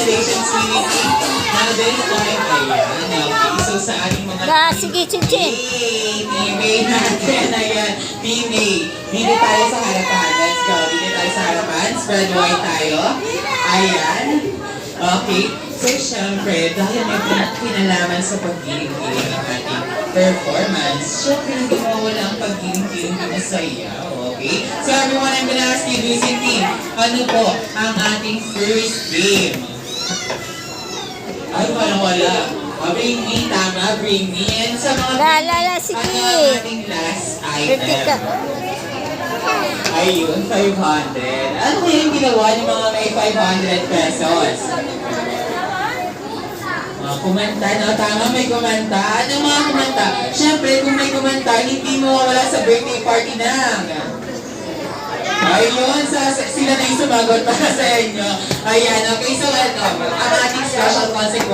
Congratulations, Winnie. Now, this time, ayan. Okay, so sa ating mga... Sige, Chinchin. Teammate natin, ayan. Teammate. Dito tayo sa harapan. Let's go. Dito tayo sa harapan. Spread wide tayo. Ayan. Okay. So, syempre, dahil may kinalaman sa paggiling-giling ng ating performance, syempre, hindi mawala ang paggiling-giling na masaya. Okay? So, everyone, I'm gonna ask you, losing team, ano po ang ating first game? Ay, parang wala. Bring me, tama, bring me. And sa mga... Sige. Ano ang ating last item? Ayun, 500. Ano kaya yung ginawa ng mga may 500 pesos? Kumanta, no? Tama, may kumanta. Ano mga kumanta? Siyempre, kung may kumanta, hindi mo wala sa birthday party na. Ayun, sila na yung sumagot para sa inyo. Ayan, okay, so ito, ang ating special consequence.